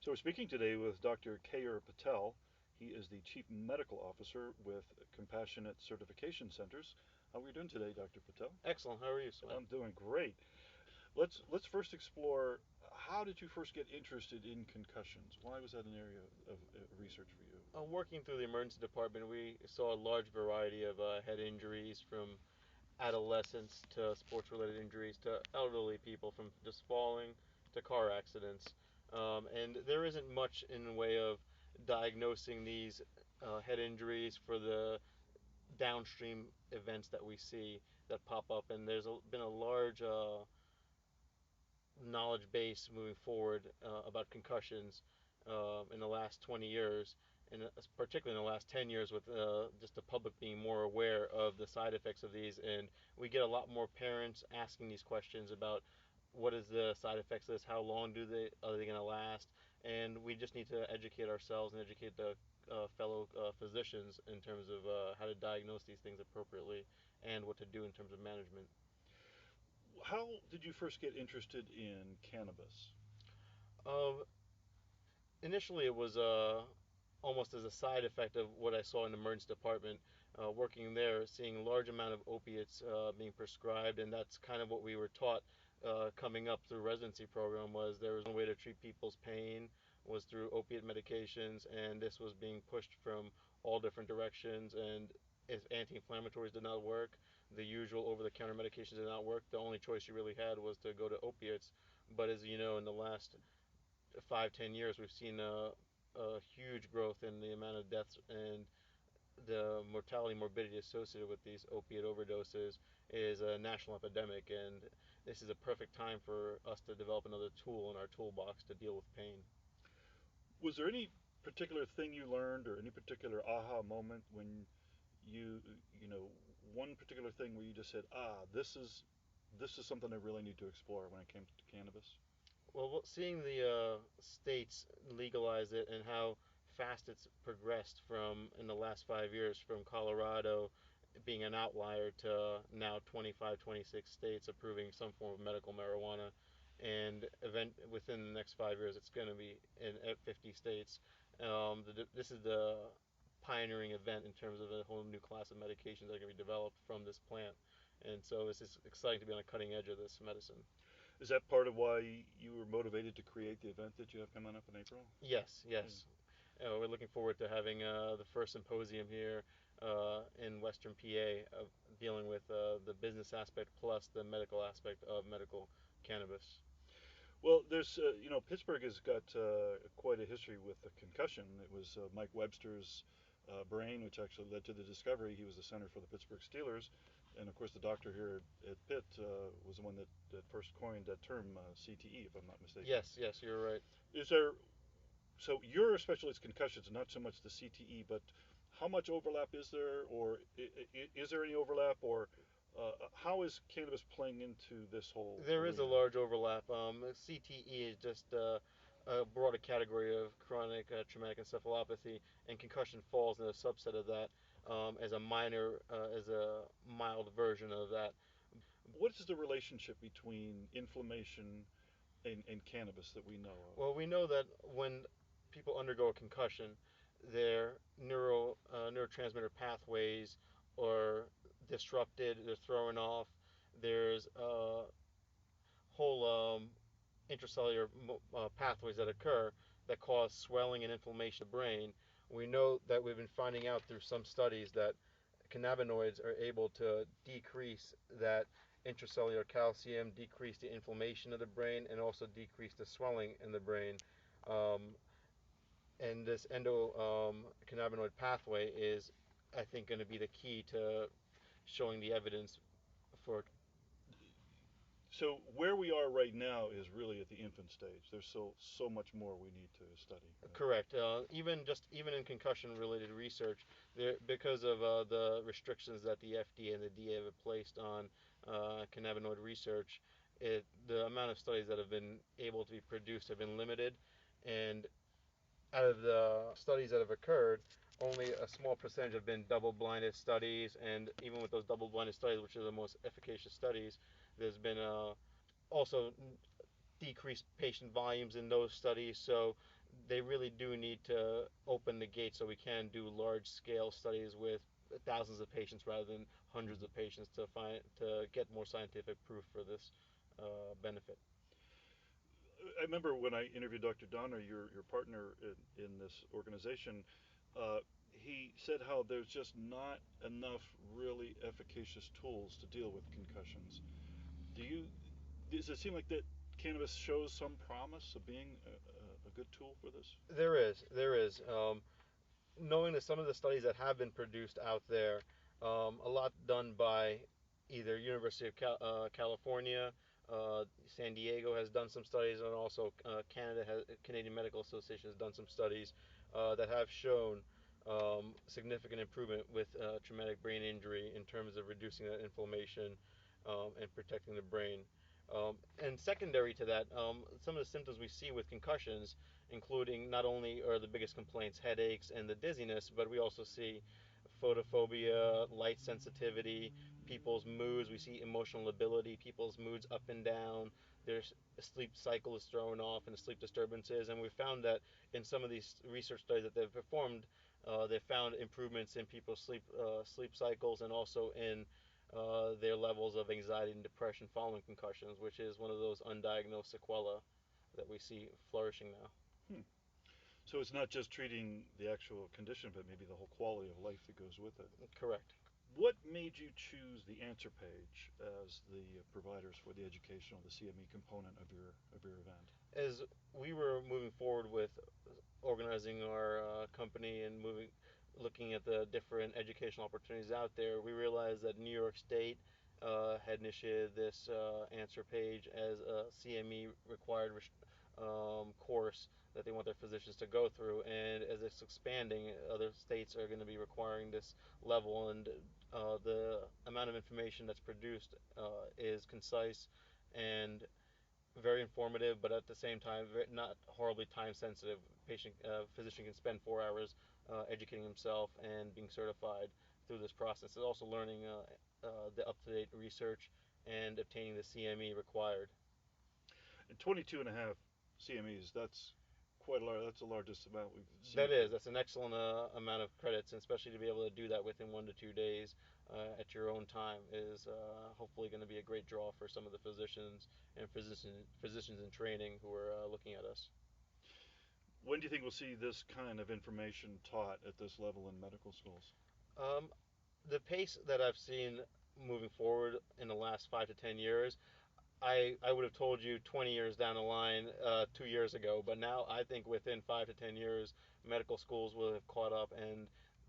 So we're speaking today with Dr. Keyur Patel. He is the Chief Medical Officer with Compassionate Certification Centers. How are we doing today, Dr. Patel? Excellent. How are you, I'm Sven? doing great. Let's first explore how did you first get interested in concussions? Why was that an area of research for you? Working through the emergency department, we saw a large variety of head injuries from adolescents to sports related injuries to elderly people from just falling to car accidents. And there isn't much in the way of diagnosing these head injuries for the downstream events that we see that pop up. And been a large knowledge base moving forward about concussions in the last 20 years, and particularly in the last 10 years, with just the public being more aware of the side effects of these. And we get a lot more parents asking these questions about what is the side effects of this, how long are they going to last, and we just need to educate ourselves and educate the fellow physicians in terms of how to diagnose these things appropriately and what to do in terms of management. How did you first get interested in cannabis? Uh, Initially, it was almost as a side effect of what I saw in the emergency department. Working there, seeing a large amount of opiates being prescribed, and that's kind of what we were taught coming up through residency program. Was there was one way to treat people's pain was through opiate medications, and this was being pushed from all different directions. And if anti-inflammatories did not work, the usual over-the-counter medications did not work, the only choice you really had was to go to opiates. But as you know, in the last 5-10 years, we've seen a huge growth in the amount of deaths, and the mortality morbidity associated with these opiate overdoses is a national epidemic, and this is a perfect time for us to develop another tool in our toolbox to deal with pain. Was there any particular thing you learned or any particular aha moment when one particular thing where you just said, this is something I really need to explore when it came to cannabis? Well, seeing the states legalize it and how fast it's progressed from in the last 5 years, from Colorado being an outlier to now 25, 26 states approving some form of medical marijuana, and within the next 5 years it's going to be in 50 states. This is the pioneering event in terms of a whole new class of medications that are going to be developed from this plant, and so it's just exciting to be on the cutting edge of this medicine. Is that part of why you were motivated to create the event that you have coming up in April? Yes, Yeah. yes. We're looking forward to having the first symposium here in Western PA, dealing with the business aspect plus the medical aspect of medical cannabis. Well, Pittsburgh has got quite a history with the concussion. It was Mike Webster's brain, which actually led to the discovery. He was the center for the Pittsburgh Steelers, and of course, the doctor here at Pitt was the one that first coined that term CTE, if I'm not mistaken. Yes, yes, you're right. Is there So your specialty concussions, not so much the CTE, but how much overlap is there, or is there any overlap, or how is cannabis playing into this whole There is a arena? large overlap. CTE is just a broader category of chronic traumatic encephalopathy, and concussion falls in a subset of that as a mild version of that. What is the relationship between inflammation and cannabis that we know of? Well, we know that when people undergo a concussion, their neurotransmitter pathways are disrupted. They're thrown off. There's whole intracellular pathways that occur that cause swelling and inflammation of the brain. We know that we've been finding out through some studies that cannabinoids are able to decrease that intracellular calcium, decrease the inflammation of the brain, and also decrease the swelling in the brain. Um, and this endocannabinoid pathway is, I think, going to be the key to showing the evidence for. So where we are right now is really at the infant stage. There's so much more we need to study. Right? Correct. Even in concussion related research, because of the restrictions that the FDA and the DA have placed on cannabinoid research, the amount of studies that have been able to be produced have been limited, and out of the studies that have occurred, only a small percentage have been double-blinded studies, and even with those double-blinded studies, which are the most efficacious studies, there's been also decreased patient volumes in those studies. So they really do need to open the gate so we can do large scale studies with thousands of patients rather than hundreds of patients to get more scientific proof for this benefit. I remember when I interviewed Dr. Donner, your partner in this organization, he said how there's just not enough really efficacious tools to deal with concussions. Do you does it seem like that cannabis shows some promise of being a good tool for this? There is. Knowing that some of the studies that have been produced out there, a lot done by either University of California, San Diego has done some studies, and also Canadian Medical Association has done some studies that have shown significant improvement with traumatic brain injury in terms of reducing that inflammation and protecting the brain. And secondary to that, some of the symptoms we see with concussions, including not only are the biggest complaints headaches and the dizziness, but we also see photophobia, light sensitivity, people's moods. We see emotional lability, people's moods up and down. Their sleep cycle is thrown off and sleep disturbances. And we found that in some of these research studies that they've performed, they found improvements in people's sleep cycles and also in their levels of anxiety and depression following concussions, which is one of those undiagnosed sequelae that we see flourishing now. Hmm. So it's not just treating the actual condition, but maybe the whole quality of life that goes with it. Correct. What made you choose the answer page as the providers for the educational, the CME component of your event? As we were moving forward with organizing our company and looking at the different educational opportunities out there, we realized that New York State had initiated this answer page as a CME required course that they want their physicians to go through. And as it's expanding, other states are going to be requiring this level, and the amount of information that's produced is concise and very informative, but at the same time, not horribly time sensitive. Physician can spend 4 hours educating himself and being certified through this process. It's also learning the up-to-date research and obtaining the CME required. And 22 and a half CMEs, that's quite a large, that's the largest amount we've seen. That's an excellent amount of credits, and especially to be able to do that within 1 to 2 days at your own time is hopefully going to be a great draw for some of the physicians and physicians in training who are looking at us. When do you think we'll see this kind of information taught at this level in medical schools? Um, the pace that I've seen moving forward in the last 5 to 10 years, I would have told you 20 years down the line 2 years ago, but now I think within 5 to 10 years, medical schools will have caught up and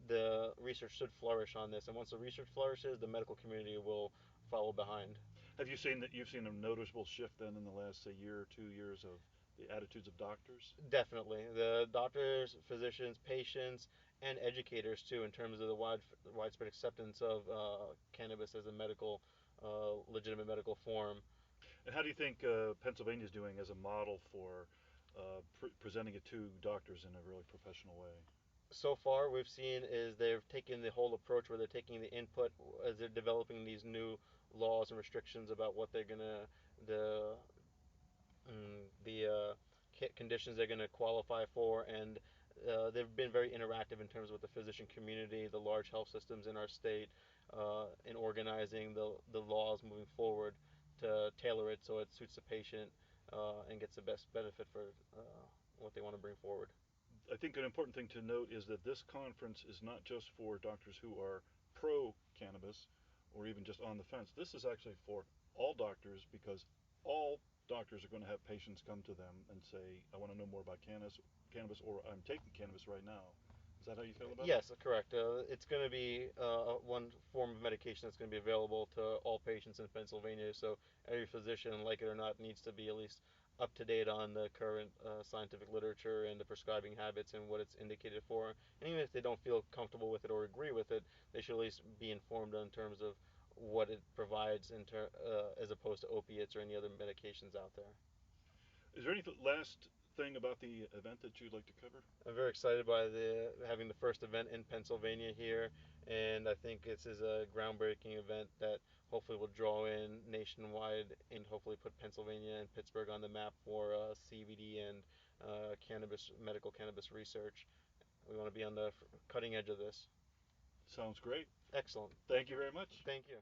the research should flourish on this. And once the research flourishes, the medical community will follow behind. Have you seen that you've seen a noticeable shift then in the last, say, year or 2 years of the attitudes of doctors? Definitely. The doctors, physicians, patients, and educators too, in terms of the widespread acceptance of cannabis as a legitimate medical form. And how do you think Pennsylvania is doing as a model for presenting it to doctors in a really professional way? So far, we've seen is they've taken the whole approach where they're taking the input as they're developing these new laws and restrictions about what they're gonna the conditions they're gonna qualify for, and they've been very interactive in terms of the physician community, the large health systems in our state, in organizing the laws moving forward to tailor it so it suits the patient and gets the best benefit for what they want to bring forward. I think an important thing to note is that this conference is not just for doctors who are pro cannabis or even just on the fence. This is actually for all doctors, because all doctors are going to have patients come to them and say, I want to know more about cannabis, or I'm taking cannabis right now. Is that how you feel about it? Yes, correct. It's going to be one form of medication that's going to be available to all patients in Pennsylvania. So every physician, like it or not, needs to be at least up to date on the current scientific literature and the prescribing habits and what it's indicated for. And even if they don't feel comfortable with it or agree with it, they should at least be informed in terms of what it provides as opposed to opiates or any other medications out there. Is there any last thing about the event that you'd like to cover? I'm very excited by having the first event in Pennsylvania here, and I think this is a groundbreaking event that hopefully will draw in nationwide and hopefully put Pennsylvania and Pittsburgh on the map for CBD and medical cannabis research. We want to be on the cutting edge of this. Sounds great. Excellent. Thank you very much. Thank you.